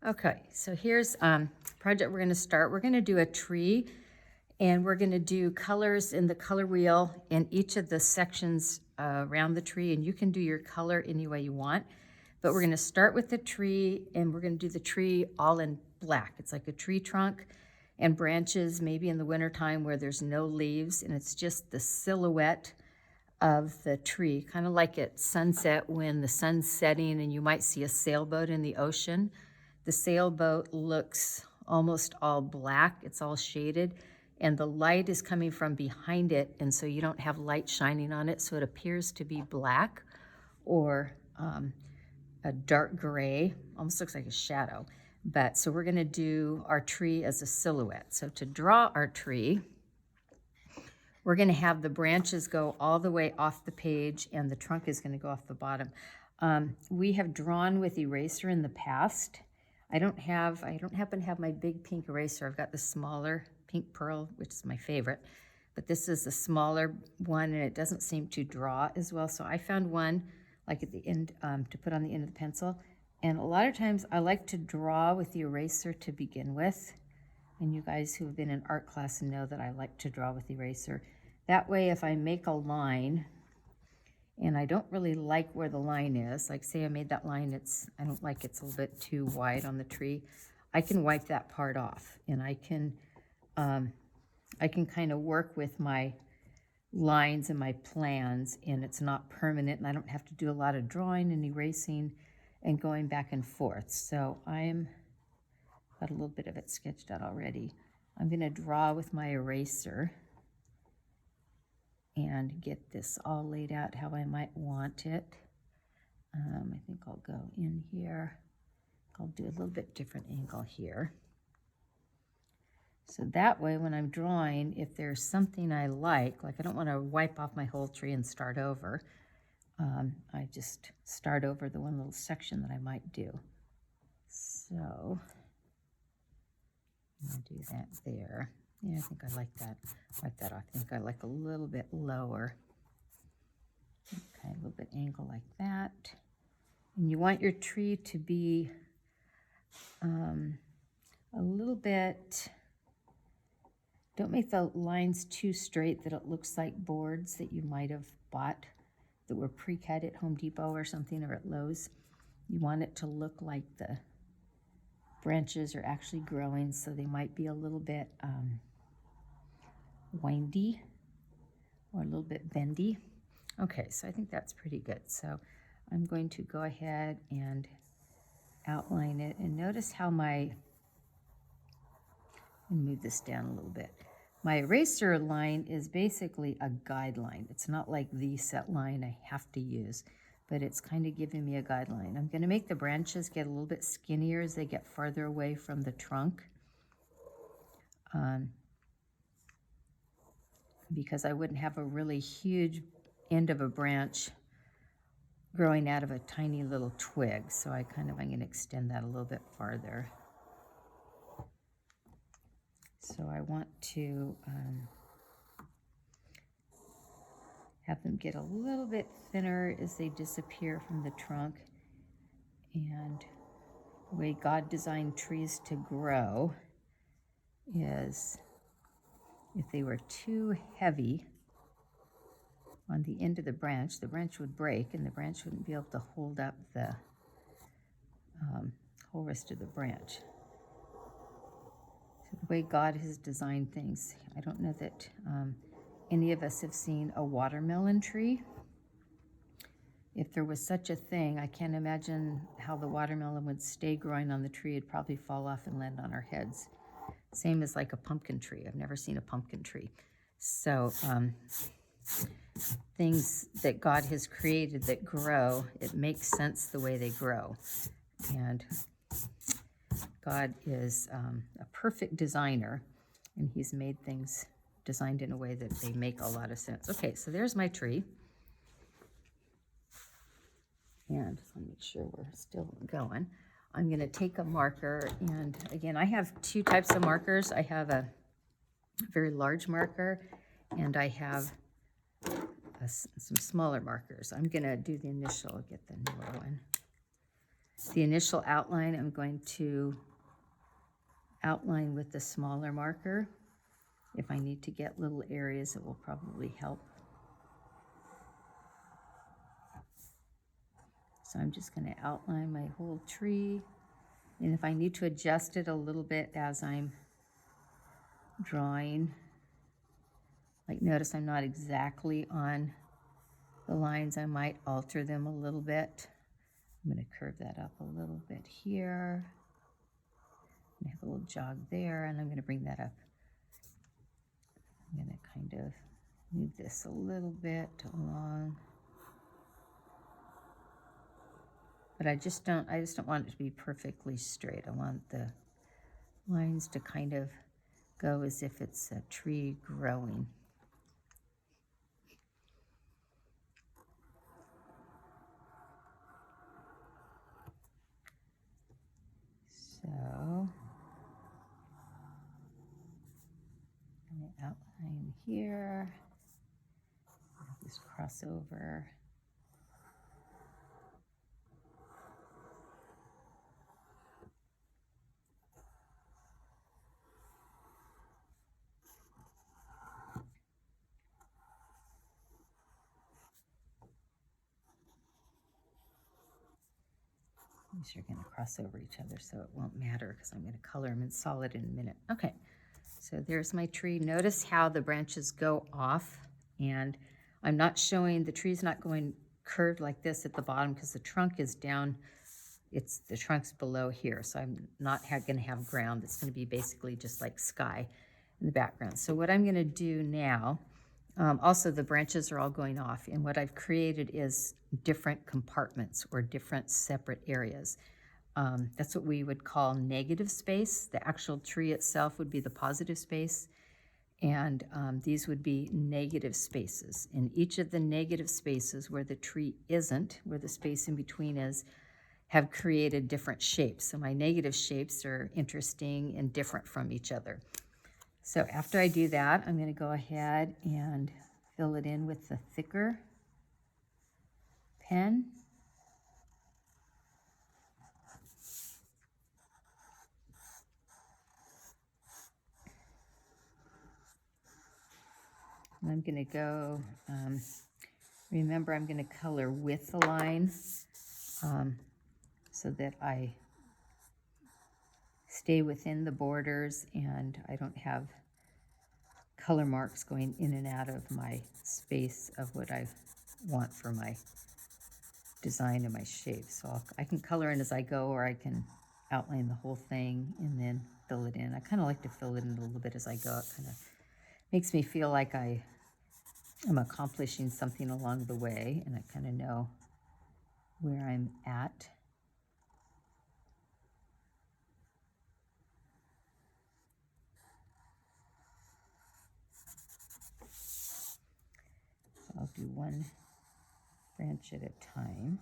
Okay, so here's project we're going to start. We're going to do a tree, and we're going to do colors in the color wheel in each of the sections around the tree, and you can do your color any way you want. But we're going to start with the tree, and we're going to do the tree all in black. It's like a tree trunk and branches, maybe in the wintertime where there's no leaves, and it's just the silhouette of the tree, kind of like at sunset when the sun's setting and you might see a sailboat in the ocean. The sailboat looks almost all black, it's all shaded, and the light is coming from behind it, and so you don't have light shining on it, so it appears to be black or a dark gray, almost looks like a shadow. But so we're gonna do our tree as a silhouette. So to draw our tree, we're gonna have the branches go all the way off the page and the trunk is gonna go off the bottom. We have drawn with eraser in the past. I don't happen to have my big pink eraser. I've got the smaller pink pearl, which is my favorite, but this is a smaller one and it doesn't seem to draw as well. So I found one like at the end to put on the end of the pencil. And a lot of times I like to draw with the eraser to begin with. And you guys who have been in art class know that I like to draw with the eraser. That way, if I make a line and I don't really like where the line is, like say I made that line, I don't like it's a little bit too wide on the tree, I can wipe that part off and I can kind of work with my lines and my plans, and it's not permanent and I don't have to do a lot of drawing and erasing and going back and forth. So I'm got a little bit of it sketched out already. I'm going to draw with my eraser and get this all laid out how I might want it. I think I'll go in here. I'll do a little bit different angle here. So that way when I'm drawing, if there's something I like I don't want to wipe off my whole tree and start over, I just start over the one little section that I might do. So I'll do that there. Yeah, I think I like that. Wipe that off. I think I like a little bit lower. Okay, a little bit angle like that. And you want your tree to be a little bit, don't make the lines too straight that it looks like boards that you might have bought that were pre-cut at Home Depot or something, or at Lowe's. You want it to look like the branches are actually growing, so they might be a little bit windy or a little bit bendy. Okay, so I think that's pretty good. So I'm going to go ahead and outline it, and notice how and move this down a little bit. My eraser line is basically a guideline. It's not like the set line I have to use, but it's kind of giving me a guideline. I'm going to make the branches get a little bit skinnier as they get farther away from the trunk, because I wouldn't have a really huge end of a branch growing out of a tiny little twig. So I'm going to extend that a little bit farther. So I want to have them get a little bit thinner as they disappear from the trunk. And the way God designed trees to grow is if they were too heavy on the end of the branch would break and the branch wouldn't be able to hold up the whole rest of the branch. So the way God has designed things, I don't know that any of us have seen a watermelon tree. If there was such a thing, I can't imagine how the watermelon would stay growing on the tree. It'd probably fall off and land on our heads. Same as like a pumpkin tree. I've never seen a pumpkin tree. So things that God has created that grow, it makes sense the way they grow. And God is a perfect designer, and he's made things designed in a way that they make a lot of sense. Okay, so there's my tree. And just want to make sure we're still going. I'm going to take a marker, and again, I have two types of markers. I have a very large marker, and I have some smaller markers. I'm going to do the initial, get the newer one. The initial outline I'm going to outline with the smaller marker. If I need to get little areas, it will probably help. So I'm just going to outline my whole tree. And if I need to adjust it a little bit as I'm drawing, like notice I'm not exactly on the lines, I might alter them a little bit. I'm going to curve that up a little bit here. I have a little jog there, and I'm going to bring that up. I'm going to kind of move this a little bit along. But I just don't want it to be perfectly straight. I want the lines to kind of go as if it's a tree growing. So I'm going to outline here. Just cross over. These are going to cross over each other, so it won't matter because I'm going to color them in solid in a minute. Okay, so there's my tree. Notice how the branches go off, and I'm not showing, the tree's not going curved like this at the bottom because the trunk is down. The trunk's below here, so I'm not going to have ground. It's going to be basically just like sky in the background. So what I'm going to do now, also the branches are all going off, and what I've created is different compartments or different separate areas. That's what we would call negative space. The actual tree itself would be the positive space, and these would be negative spaces. In each of the negative spaces where the tree isn't, where the space in between is, have created different shapes. So my negative shapes are interesting and different from each other. So after I do that, I'm going to go ahead and fill it in with the thicker pen. And I'm going to go, remember I'm going to color with the line so that I stay within the borders and I don't have color marks going in and out of my space of what I want for my design and my shape. So I can color in as I go, or I can outline the whole thing and then fill it in. I kind of like to fill it in a little bit as I go. It kind of makes me feel like I am accomplishing something along the way, and I kind of know where I'm at. So I'll do one branch at a time.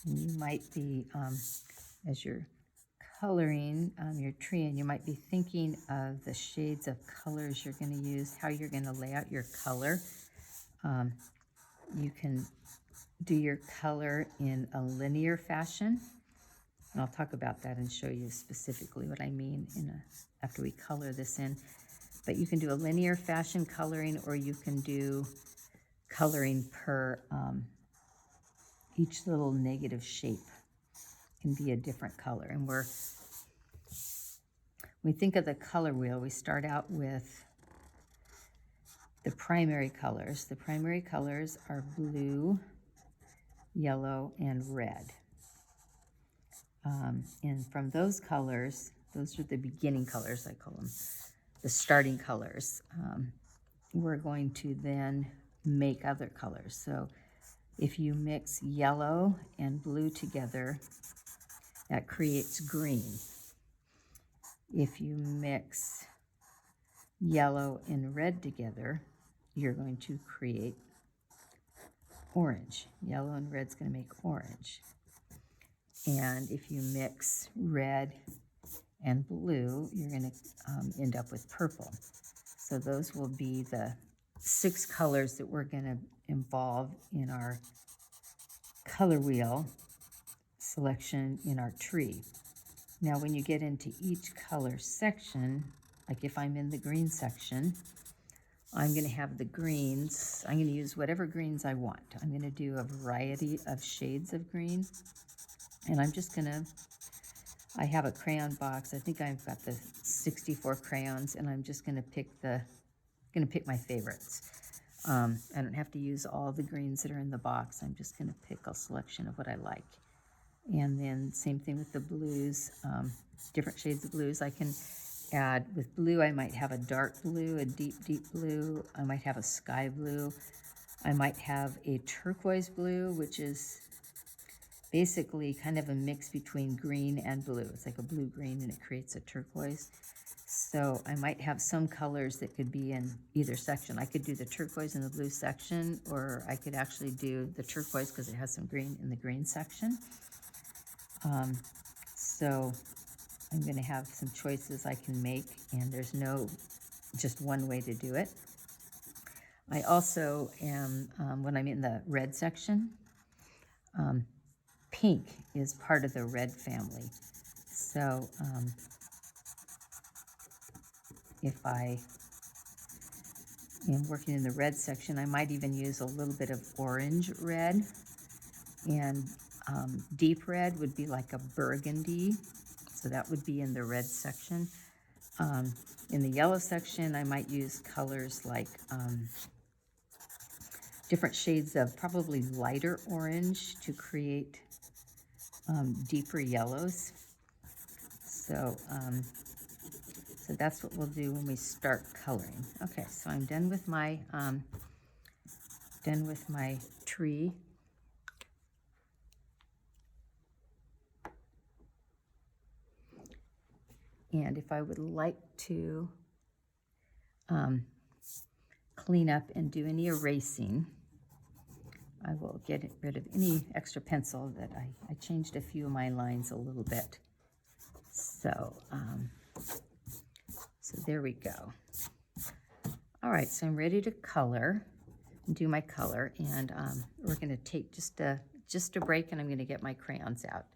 And you might be, as you're coloring your tree, and you might be thinking of the shades of colors you're going to use, how you're going to lay out your color. You can do your color in a linear fashion, and I'll talk about that and show you specifically what I mean after we color this in. But you can do a linear fashion coloring, or you can do coloring per each little negative shape can be a different color. And when we think of the color wheel, we start out with the primary colors. The primary colors are blue, yellow, and red. And from those colors, those are the beginning colors, I call them, the starting colors. We're going to then make other colors. So if you mix yellow and blue together, that creates green. If you mix yellow and red together, you're going to create orange. Yellow and red's going to make orange. And if you mix red and blue, you're going to end up with purple. So those will be the 6 colors that we're going to involve in our color wheel selection in our tree. Now, when you get into each color section, like if I'm in the green section, I'm going to have the greens. I'm going to use whatever greens I want. I'm going to do a variety of shades of green. And I'm just going to, I have a crayon box. I think I've got the 64 crayons, and I'm just going to pick my favorites. I don't have to use all the greens that are in the box. I'm just going to pick a selection of what I like. And then same thing with the blues, different shades of blues. I can add, with blue, I might have a dark blue, a deep, deep blue. I might have a sky blue. I might have a turquoise blue, which is basically kind of a mix between green and blue. It's like a blue-green, and it creates a turquoise. So I might have some colors that could be in either section. I could do the turquoise in the blue section, or I could actually do the turquoise because it has some green in the green section. So I'm going to have some choices I can make, and there's no just one way to do it. I also am, when I'm in the red section, pink is part of the red family. So if I am working in the red section, I might even use a little bit of orange red, and deep red would be like a burgundy, so that would be in the red section. In the yellow section, I might use colors like different shades of probably lighter orange to create deeper yellows. So, so that's what we'll do when we start coloring. Okay, so I'm done with my tree. And if I would like to clean up and do any erasing, I will get rid of any extra pencil that I changed a few of my lines a little bit. So, so there we go. All right, so I'm ready to color, do my color, and we're going to take just a break, and I'm going to get my crayons out.